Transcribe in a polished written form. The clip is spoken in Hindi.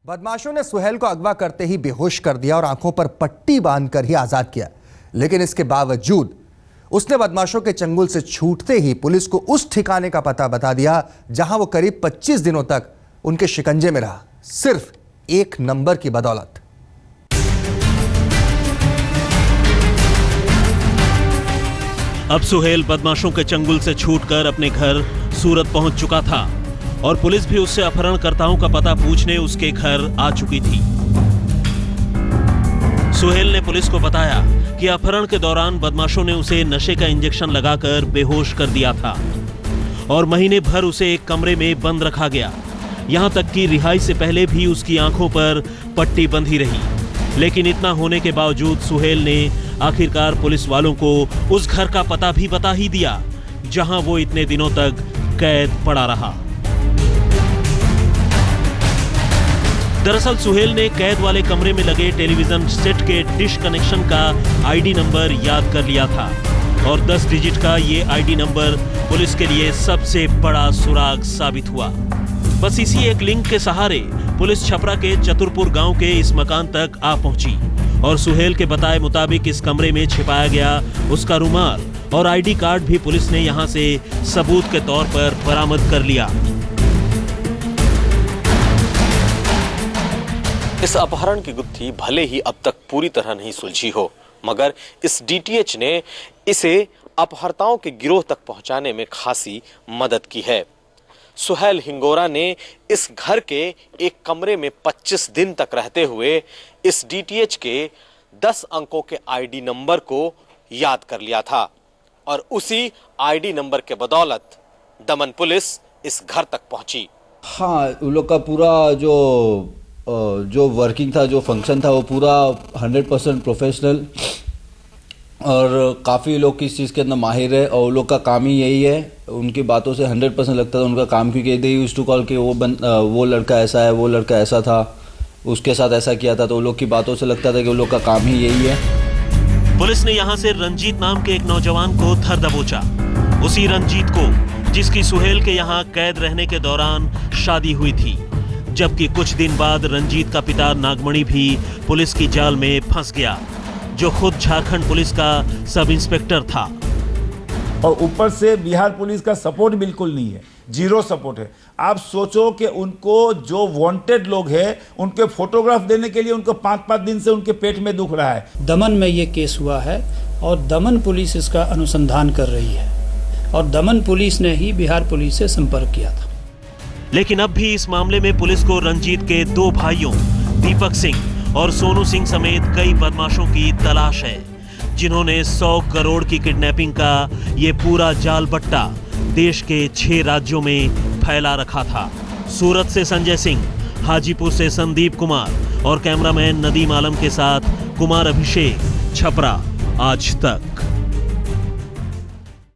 बदमाशों ने सुहेल को अगवा करते ही बेहोश कर दिया और आंखों पर पट्टी बांधकर ही आजाद किया। लेकिन इसके बावजूद उसने बदमाशों के चंगुल से छूटते ही पुलिस को उस ठिकाने का पता बता दिया जहां वो करीब 25 दिनों तक उनके शिकंजे में रहा, सिर्फ एक नंबर की बदौलत। अब सुहेल बदमाशों के चंगुल से छूटकर अपने घर सूरत पहुंच चुका था और पुलिस भी उससे अपहरणकर्ताओं का पता पूछने उसके घर आ चुकी थी। सुहेल ने पुलिस को बताया कि अपहरण के दौरान बदमाशों ने उसे नशे का इंजेक्शन लगाकर बेहोश कर दिया था और महीने भर उसे एक कमरे में बंद रखा गया। यहां तक कि रिहाई से पहले भी उसकी आंखों पर पट्टी बंधी रही। लेकिन इतना होने के बावजूद सुहेल ने आखिरकार पुलिस वालों को उस घर का पता भी बता ही दिया जहां वो इतने दिनों तक कैद पड़ा रहा। दरअसल सुहेल ने कैद वाले कमरे में लगे टेलीविजन सेट के डिश कनेक्शन का आईडी नंबर याद कर लिया था और 10 डिजिट का ये आईडी नंबर पुलिस के लिए सबसे बड़ा सुराग साबित हुआ। बस इसी एक लिंक के सहारे पुलिस छपरा के चतुरपुर गांव के इस मकान तक आ पहुंची और सुहेल के बताए मुताबिक इस कमरे में छिपाया गया उसका रुमाल और आईडी कार्ड भी पुलिस ने यहां से सबूत के तौर पर बरामद कर लिया। इस अपहरण की गुत्थी भले ही अब तक पूरी तरह नहीं सुलझी हो, मगर इस डीटीएच ने इसे अपहर्ताओं के गिरोह तक पहुंचाने में खासी मदद की है। सुहेल हिंगोरा ने इस घर के एक कमरे में 25 दिन तक रहते हुए इस डीटीएच के 10 अंकों के आईडी नंबर को याद कर लिया था और उसी आईडी नंबर के बदौलत दमन पुलिस इस घर तक पहुंची। हाँ, उन लोग का पूरा जो वर्किंग था, जो फंक्शन था, वो पूरा 100% प्रोफेशनल और काफ़ी लोग किस चीज़ के अंदर माहिर है और उन लोग का काम ही यही है। उनकी बातों से 100% लगता था उनका काम, क्योंकि दे यूज्ड टू कॉल कि वो लड़का ऐसा है, वो लड़का ऐसा था, उसके साथ ऐसा किया था, तो उन लोग की बातों से लगता था कि उन लोग का काम ही यही है। पुलिस ने यहां से रंजीत नाम के एक नौजवान को धर दबोचा, उसी रंजीत को जिसकी सुहेल के यहां कैद रहने के दौरान शादी हुई थी। जबकि कुछ दिन बाद रंजीत का पिता नागमणि भी पुलिस की जाल में फंस गया, जो खुद झारखंड पुलिस का सब इंस्पेक्टर था। और ऊपर से बिहार पुलिस का सपोर्ट बिल्कुल नहीं है, जीरो सपोर्ट है। आप सोचो कि उनको जो वांटेड लोग हैं उनके फोटोग्राफ देने के लिए उनको 5-5 दिन से उनके पेट में दुख रहा है। दमन में ये केस हुआ है और दमन पुलिस इसका अनुसंधान कर रही है और दमन पुलिस ने ही बिहार पुलिस से संपर्क किया था। लेकिन अब भी इस मामले में पुलिस को रंजीत के 2 भाइयों दीपक सिंह और सोनू सिंह समेत कई बदमाशों की तलाश है, जिन्होंने 100 करोड़ की किडनैपिंग का ये पूरा जाल बट्टा देश के 6 राज्यों में फैला रखा था। सूरत से संजय सिंह, हाजीपुर से संदीप कुमार और कैमरामैन नदीम आलम के साथ कुमार अभिषेक, छपरा, आज तक।